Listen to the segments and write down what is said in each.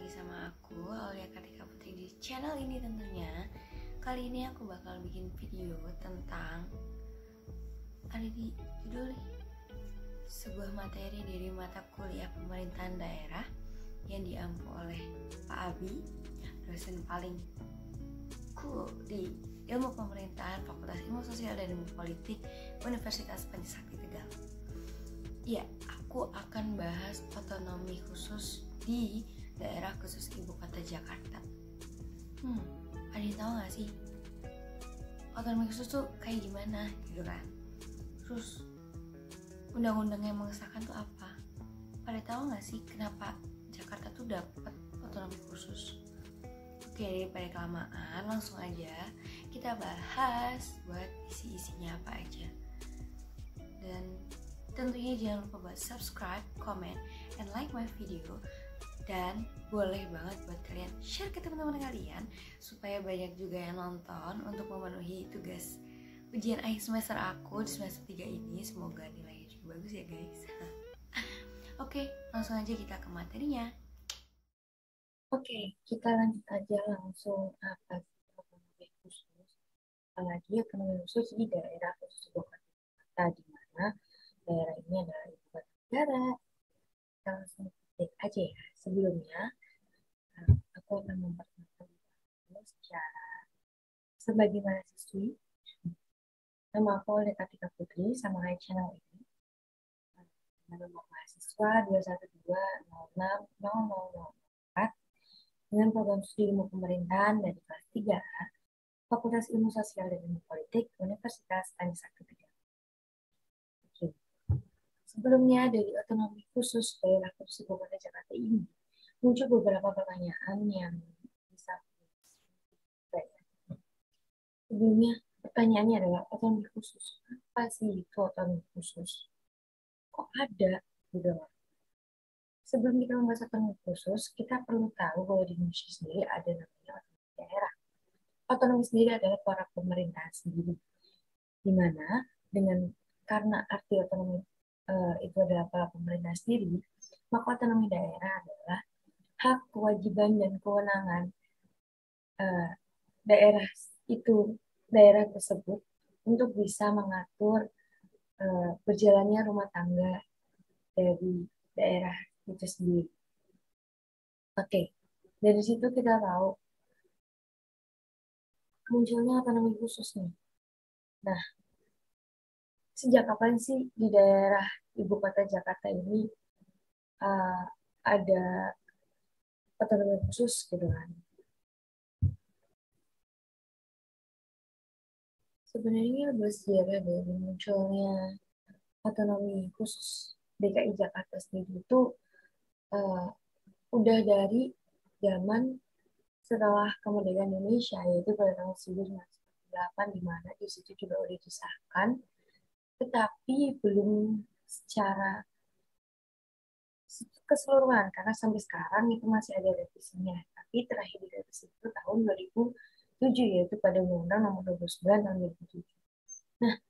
lagi sama aku, Aulia Kartika Putri, di channel ini tentunya. Kali ini aku bakal bikin video tentang, ada di judul nih, sebuah materi dari mata kuliah pemerintahan daerah yang diampu oleh Pak Abi, dosen paling cool di ilmu pemerintahan Fakultas Ilmu Sosial dan Ilmu Politik Universitas Pancasila Tegal. Ya, aku akan bahas otonomi khusus di daerah khusus ibu kota Jakarta. Ada yang tahu nggak sih otonomi khusus tuh kayak gimana gitu kan? Terus undang-undang yang mengesahkan tuh apa? Pada tahu nggak sih kenapa Jakarta tuh dapat otonomi khusus? Oke, daripada kelamaan, langsung aja kita bahas buat isi-isinya apa aja. Dan tentunya jangan lupa buat subscribe, comment, and like my video. Dan boleh banget buat kalian share ke teman-teman kalian supaya banyak juga yang nonton untuk memenuhi tugas ujian akhir semester aku di semester 3 ini. Semoga nilainya juga bagus ya guys. Oke, langsung aja kita ke materinya. Oke, kita lanjut aja langsung apa sih otonomi khusus. Apalagi otonomi khusus di daerah khusus ibu kota Jakarta, di mana daerah ini adalah ibu kota negara. Kita langsung cek aja ya. Sebelumnya aku akan memperkenalkan secara sebagai mahasiswi. Nama aku Aulia Kartika Putri, sama kayak channel ini. Nama mahasiswa 212060004 dengan program studi ilmu pemerintahan dari kelas 3 Fakultas Ilmu Sosial dan Ilmu Politik Universitas Pancasila Tegal. Oke. Sebelumnya dari otonomi khusus daerah khusus ibu kota Jakarta ini muncul beberapa pertanyaan yang bisa sebelumnya pertanyaannya adalah otonomi khusus. Apa sih itu otonomi khusus? Kok ada gitu loh. Sebelum kita membahas otonomi khusus, kita perlu tahu bahwa di Indonesia sendiri ada namanya otonomi daerah. Otonomi sendiri adalah para pemerintahan sendiri, di mana karena arti otonomi itu adalah para pemerintahan sendiri, maka otonomi daerah adalah hak, kewajiban, dan kewenangan daerah tersebut untuk bisa mengatur berjalannya rumah tangga dari daerah itu sendiri. Oke, dari situ kita tahu munculnya otonomi khusus nih. Nah, sejak kapan sih di daerah ibu kota Jakarta ini ada otonomi khusus gitu kan? Sebenarnya bersejarah dari munculnya otonomi khusus DKI Jakarta sendiri itu udah dari zaman setelah kemerdekaan Indonesia, yaitu pada tahun 1948, di mana di situ juga udah disahkan, tetapi belum secara keseluruhan, karena sampai sekarang itu masih ada revisinya. Tapi terakhir direvisi itu tahun 2007, yaitu pada Undang-Undang Nomor 29 tahun 2007. Nah,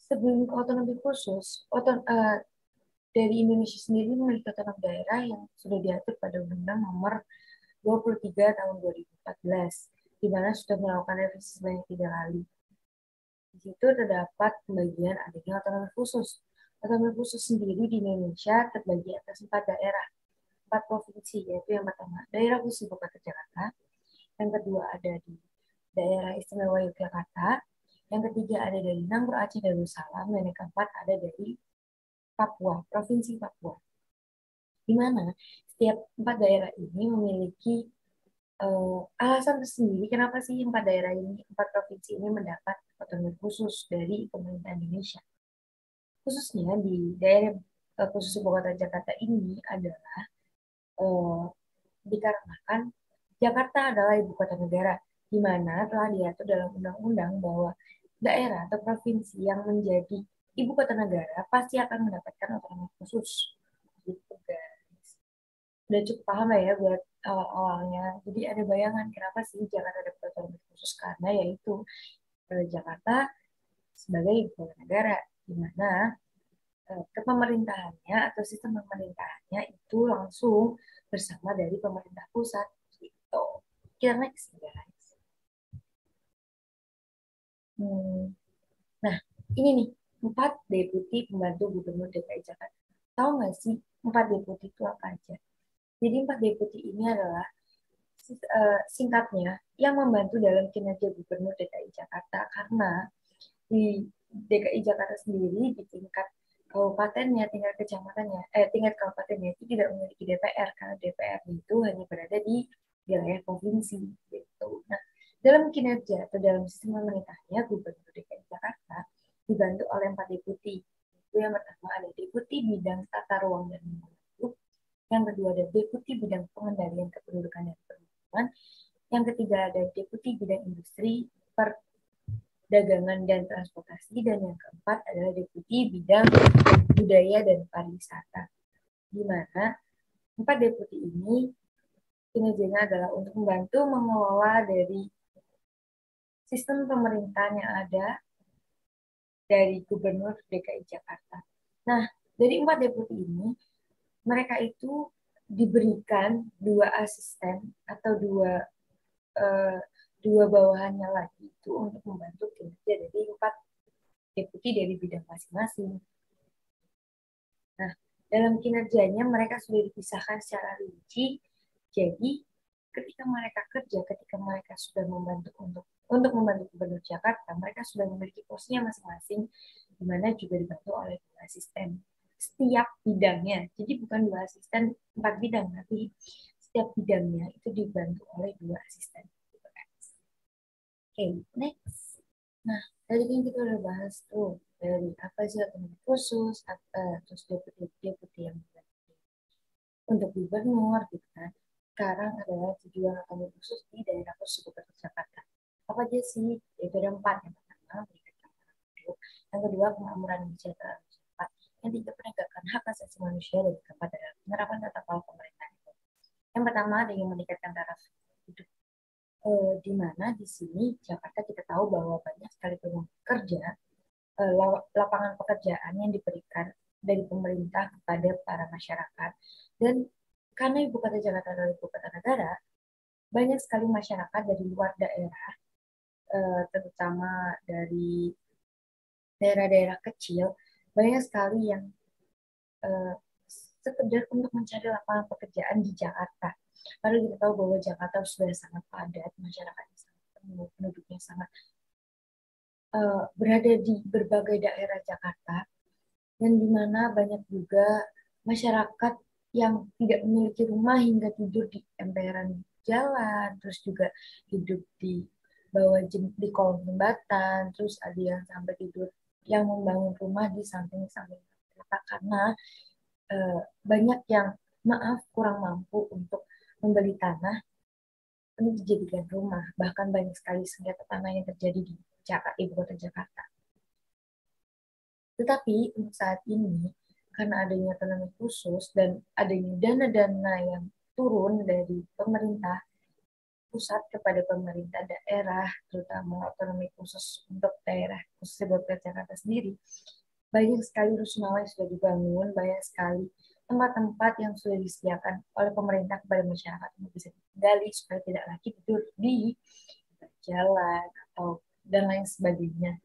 sebelum otonomi khusus, dari Indonesia sendiri memiliki otonomi daerah yang sudah diatur pada Undang-Undang Nomor 23 tahun 2014, di mana sudah melakukan revisi sebanyak 3 kali. Di situ terdapat pembagian adanya otonomi khusus. Otonomi khusus sendiri di Indonesia terbagi atas 4 daerah, 4 provinsi, yaitu yang pertama daerah khusus ibu kota Jakarta, yang kedua ada di daerah istimewa Yogyakarta, yang ketiga ada dari Nanggroe, Aceh, Darussalam, dan yang keempat ada dari Papua, provinsi Papua. Di mana setiap 4 daerah ini memiliki alasan tersendiri kenapa sih 4 daerah ini, 4 provinsi ini mendapat otonomi khusus dari pemerintah Indonesia. Khususnya di daerah khusus ibu kota Jakarta ini adalah dikarenakan Jakarta adalah ibu kota negara, di mana telah diatur dalam undang-undang bahwa daerah atau provinsi yang menjadi ibu kota negara pasti akan mendapatkan otonomi khusus. Gitu guys. Udah cukup paham lah ya buat awal-awalnya. Jadi ada bayangan kenapa sih Jakarta dapat otonomi khusus, karena yaitu Jakarta sebagai ibu kota negara, di mana kepemerintahannya atau sistem pemerintahannya itu langsung bersama dari pemerintah pusat gitu. Kita next guys. Nah, ini nih 4 deputi pembantu gubernur DKI Jakarta. Tahu nggak sih 4 deputi itu apa aja? Jadi 4 deputi ini adalah singkatnya yang membantu dalam kinerja gubernur DKI Jakarta, karena di DKI Jakarta sendiri di tingkat kabupatennya, tingkat kecamatannya, tingkat kabupatennya itu tidak memiliki DPR, karena DPR itu hanya berada di wilayah provinsi gitu. Nah, dalam kinerja atau dalam sistem pemerintahnya, gubernur DKI Jakarta dibantu oleh 4 deputi. Itu yang pertama ada deputi bidang tata ruang dan lingkungan hidup, yang kedua ada deputi bidang pengendalian kependudukan dan perhubungan, yang ketiga ada deputi bidang industri, perdagangan dan transportasi, dan yang keempat adalah deputi bidang budaya dan pariwisata. Di mana 4 deputi ini kinerjanya adalah untuk membantu mengelola dari sistem pemerintahan yang ada dari Gubernur DKI Jakarta. Nah, dari 4 deputi ini, mereka itu diberikan 2 asisten atau dua bawahannya lagi itu untuk membantu kinerja dari 4 deputi dari bidang masing-masing. Nah, dalam kinerjanya mereka sudah dipisahkan secara rinci. Jadi, ketika mereka kerja, ketika mereka sudah membantu untuk membantu Gubernur Jakarta, mereka sudah memiliki posisinya masing-masing, di mana juga dibantu oleh 2 asisten setiap bidangnya. Jadi bukan 2 asisten 4 bidang, tapi setiap bidangnya itu dibantu oleh 2 asisten. Oke, next. Nah, tadi kan kita udah bahas tuh dari apa sih otonomi khusus, terus deputi yang untuk gubernur gitu kan. Sekarang adalah tujuan otonomi khusus di daerah khusus Gubernur Jakarta. Apa aja sih? Itu ada 4. Yang pertama, peningkatan hidup. Yang kedua, pengamuran kesejahteraan masyarakat. Yang tiga, penegakan hak asasi manusia, dan yang keempat adalah penerapan tata kelola pemerintahan. Yang pertama ada yang meningkatkan taraf hidup. Di mana di sini Jakarta kita tahu bahwa banyak sekali peluang kerja, lapangan pekerjaan yang diberikan dari pemerintah kepada para masyarakat. Dan karena ibu kota Jakarta adalah ibu kota negara, banyak sekali masyarakat dari luar daerah, terutama dari daerah-daerah kecil, banyak sekali yang sekedar untuk mencari lapangan pekerjaan di Jakarta. Lalu kita tahu bahwa Jakarta sudah sangat padat, masyarakatnya sangat penuh, penduduknya sangat berada di berbagai daerah Jakarta, dan di mana banyak juga masyarakat yang tidak memiliki rumah hingga tidur di emperan jalan, terus juga hidup di bawah di kolong jembatan, terus ada yang sampai tidur yang membangun rumah di samping-samping kereta, karena banyak yang kurang mampu untuk membeli tanah untuk dijadikan rumah. Bahkan banyak sekali sengketa tanah yang terjadi di Jakarta, ibu kota Jakarta. Tetapi untuk saat ini, karena adanya otonomi khusus dan adanya dana-dana yang turun dari pemerintah pusat kepada pemerintah daerah, terutama otonomi khusus untuk daerah khusus ibu kota Jakarta sendiri, banyak sekali rusunawa yang sudah dibangun, banyak sekali tempat-tempat yang sudah disediakan oleh pemerintah kepada masyarakat untuk bisa ditinggali supaya tidak lagi tidur di jalan atau dan lain sebagainya.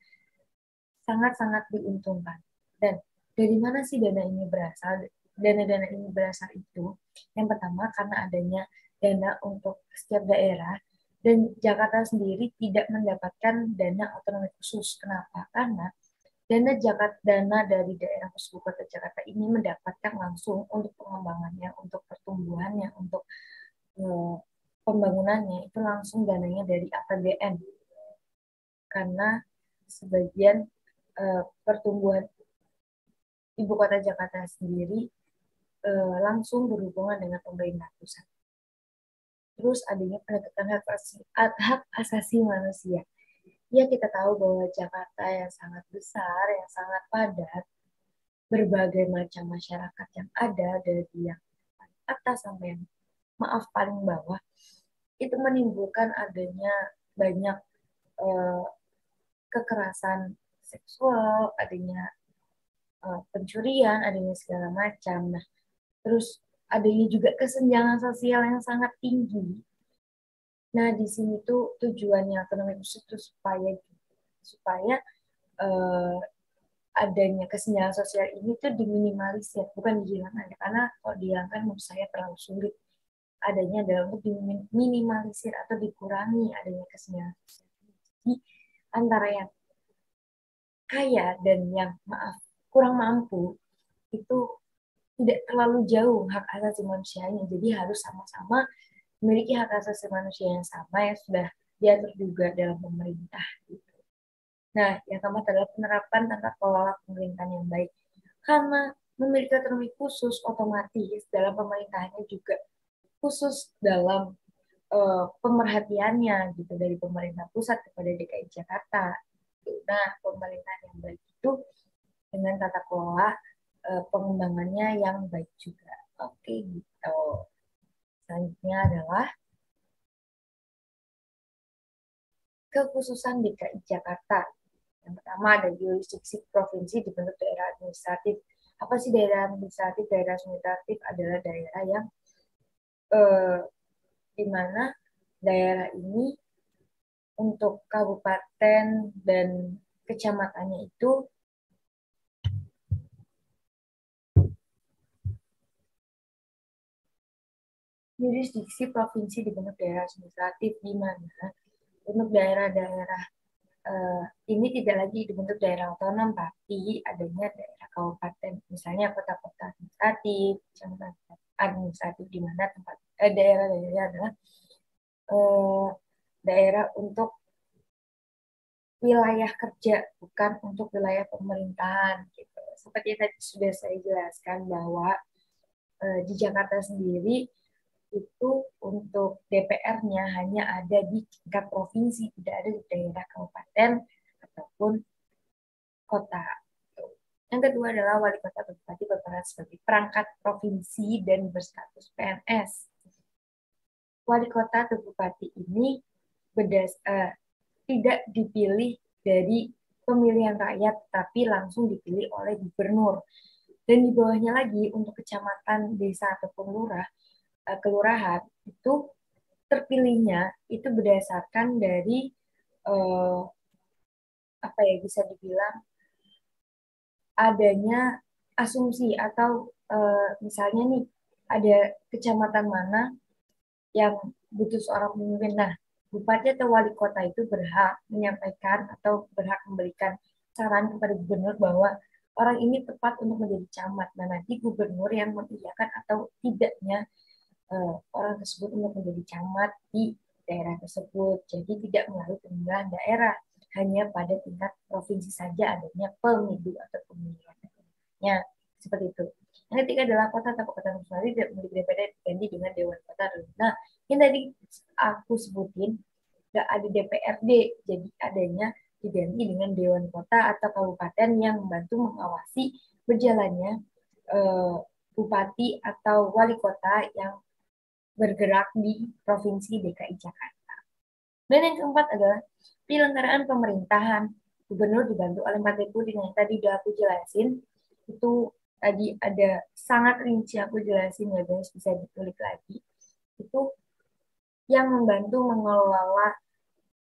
Sangat-sangat diuntungkan. Dan dari mana sih dana ini berasal? Dana-dana ini berasal itu, yang pertama karena adanya dana untuk setiap daerah, dan Jakarta sendiri tidak mendapatkan dana otonomi khusus. Kenapa? Karena dana dari daerah khusus kota Jakarta ini mendapatkan langsung untuk pengembangannya, untuk pertumbuhannya, untuk pembangunannya, itu langsung dananya dari APBN. Karena sebagian pertumbuhan ibu kota Jakarta sendiri langsung berhubungan dengan pemerintah pusat. Terus adanya penegakan hak asasi manusia. Ya, kita tahu bahwa Jakarta yang sangat besar, yang sangat padat, berbagai macam masyarakat yang ada, dari yang atas sampai yang paling bawah, itu menimbulkan adanya banyak kekerasan seksual, adanya pencurian, adanya segala macam. Nah, terus adanya juga kesenjangan sosial yang sangat tinggi. Nah, di sini tuh tujuannya otonomi khusus itu supaya eh, adanya kesenjangan sosial ini tuh diminimalisir, bukan dihilangkan. Karena kalau dihilangkan menurut saya terlalu sulit. Adanya adalah untuk diminimalisir atau dikurangi adanya kesenjangan sosial. Jadi, antara yang kaya dan yang kurang mampu itu tidak terlalu jauh hak asasi manusianya. Jadi harus sama-sama memiliki hak asasi manusia yang sama yang sudah diatur juga dalam pemerintah. Gitu. Nah, yang keempat adalah penerapan tata kelola pemerintahan yang baik. Karena memiliki otonomi khusus, otomatis dalam pemerintahannya juga khusus dalam pemerhatiannya gitu dari pemerintah pusat kepada DKI Jakarta. Nah, pemerintahan yang baik itu dengan tata kelola pengembangannya yang baik juga. Oke, gitu. Selanjutnya adalah kekhususan DKI Jakarta. Yang pertama ada jurisdiksi provinsi dibentuk daerah administratif. Apa sih daerah administratif? Daerah administratif adalah daerah yang di mana daerah ini untuk kabupaten dan kecamatannya itu jurisdiksi provinsi dibentuk daerah administratif, di mana untuk daerah-daerah ini tidak lagi dibentuk daerah otonom, tapi adanya daerah kabupaten, misalnya kota-kota administratif, kecamatan administratif, di mana tempat daerah-daerah adalah daerah untuk wilayah kerja, bukan untuk wilayah pemerintahan. Gitu. Seperti yang tadi sudah saya jelaskan bahwa di Jakarta sendiri itu untuk DPR-nya hanya ada di tingkat provinsi, tidak ada di daerah kabupaten ataupun kota. Yang kedua adalah wali kota atau bupati berperan sebagai perangkat provinsi dan berstatus PNS. Wali kota atau bupati ini tidak dipilih dari pemilihan rakyat, tapi langsung dipilih oleh gubernur. Dan di bawahnya lagi untuk kecamatan, desa ataupun kelurahan itu terpilihnya itu berdasarkan dari apa ya, bisa dibilang adanya asumsi atau misalnya nih ada kecamatan mana yang butuh seorang pemimpin. Nah, bupati atau wali kota itu berhak menyampaikan atau berhak memberikan saran kepada gubernur bahwa orang ini tepat untuk menjadi camat. Nah, nanti gubernur yang mengiyakan atau tidaknya orang tersebut untuk menjadi camat di daerah tersebut. Jadi tidak melalui pemilihan daerah, hanya pada tingkat provinsi saja adanya pemilu atau pemilihan daerahnya. Seperti itu. Yang ketiga adalah kota atau kabupaten Australia tidak memiliki DPD diganti dengan Dewan Kota. Nah, yang tadi aku sebutin, nggak ada DPRD, jadi adanya diganti dengan Dewan Kota atau kabupaten yang membantu mengawasi berjalannya bupati atau wali kota yang bergerak di Provinsi DKI Jakarta. Dan yang keempat adalah penyelenggaraan pemerintahan. Gubernur dibantu oleh 4 deputi yang tadi udah aku jelasin. Itu tadi ada sangat rinci aku jelasin ya guys, bisa dikulik lagi. Itu yang membantu mengelola,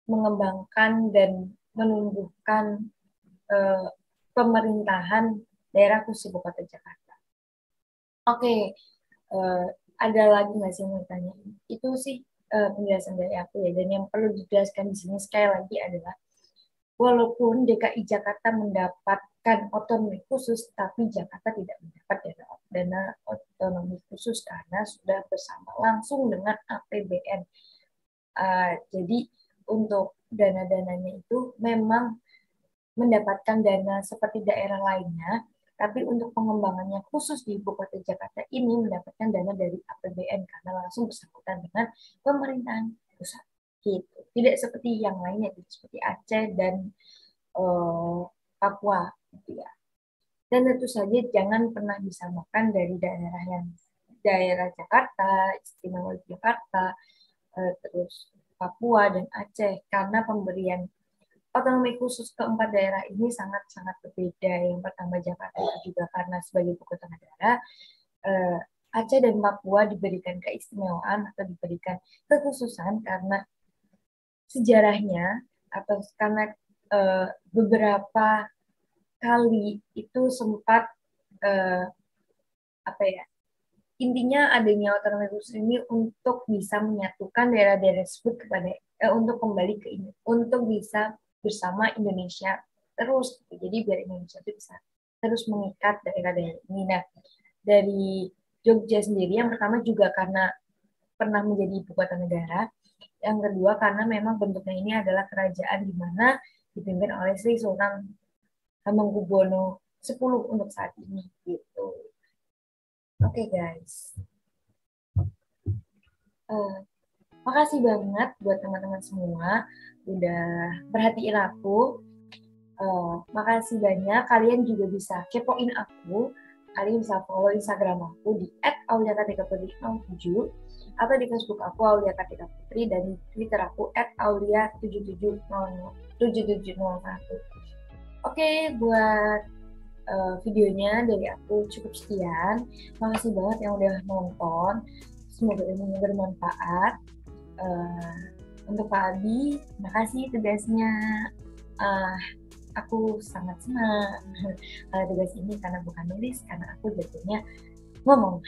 mengembangkan dan menumbuhkan pemerintahan daerah khusus Ibu Kota Jakarta. Oke, ada lagi nggak sih yang mau tanya? Itu sih penjelasan dari aku ya. Dan yang perlu dijelaskan di sini sekali lagi adalah walaupun DKI Jakarta mendapatkan otonomi khusus, tapi Jakarta tidak mendapat dana otonomi khusus karena sudah bersama langsung dengan APBN. Jadi untuk dana-dananya itu memang mendapatkan dana seperti daerah lainnya, tapi untuk pengembangannya khusus di Ibu Kota Jakarta ini mendapatkan dana dari APBN karena langsung bersangkutan dengan pemerintahan pusat. Gitu. Tidak seperti yang lainnya, seperti Aceh dan Papua. Gitu ya. Dan tentu saja jangan pernah disamakan dari daerah Jakarta, Istimewa Jakarta, terus Papua dan Aceh, karena pemberian otonomi khusus keempat daerah ini sangat-sangat berbeda. Yang pertama Jakarta itu juga karena sebagai ibu kota negara, Aceh dan Papua diberikan keistimewaan atau diberikan kekhususan karena sejarahnya atau karena beberapa kali itu sempat eh, apa ya, intinya adanya otonomi khusus ini untuk bisa menyatukan daerah-daerah tersebut kepada untuk kembali ke untuk bisa bersama Indonesia terus gitu. Jadi biar Indonesia itu bisa terus mengikat daerah-daerah ini. Nah, dari Jogja sendiri yang pertama juga karena pernah menjadi ibu kota negara, yang kedua karena memang bentuknya ini adalah kerajaan di mana dipimpin oleh Sri Sultan Hamengkubuwono X untuk saat ini gitu. Oke guys. Uh, Makasih banget buat teman-teman semua udah perhatiin aku. Makasih banyak. Kalian juga bisa kepoin aku. Kalian bisa follow Instagram aku di @auliakartikaputri07 atau di Facebook aku Aulia Kartika Putri dan di Twitter aku @aulia7701. Oke, buat videonya dari aku cukup sekian. Makasih banget yang udah nonton. Semoga ini bermanfaat. Untuk Pak Abi, makasih tugasnya. Aku sangat senang tugas ini karena bukan nulis, karena aku jadinya ngomong.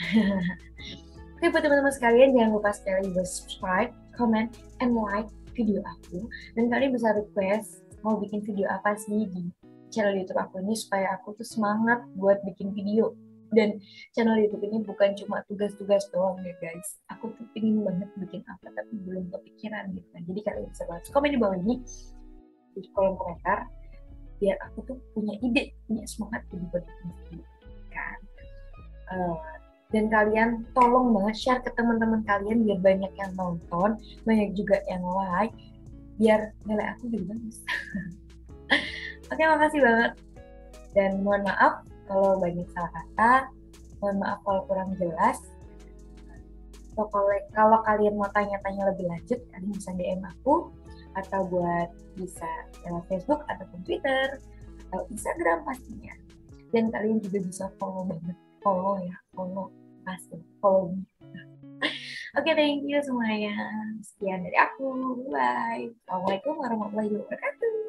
Oke, buat teman-teman sekalian, jangan lupa sekali subscribe, comment, and like video aku. Dan kalian bisa request mau bikin video apa sih di channel YouTube aku ini supaya aku tuh semangat buat bikin video. Dan channel YouTube ini bukan cuma tugas-tugas doang ya guys. Aku tuh pengen banget bikin apa tapi belum kepikiran gitu kan. Jadi kalian bisa banget komen di bawah ini di kolom komentar biar aku tuh punya ide, punya semangat buat bikin video kan. Dan kalian tolong banget share ke teman-teman kalian biar banyak yang nonton, banyak juga yang like, biar nilai aku juga bagus. Oke, makasih banget. Dan mohon maaf kalau banyak salah kata, mohon maaf kalau kurang jelas. Kalau kalian mau tanya-tanya lebih lanjut, kalian bisa DM aku, atau buat bisa lewat Facebook ataupun Twitter, atau Instagram pastinya. Dan kalian juga bisa follow pasti follow me. Oke, thank you semuanya. Sekian dari aku. Bye. Assalamualaikum warahmatullahi wabarakatuh.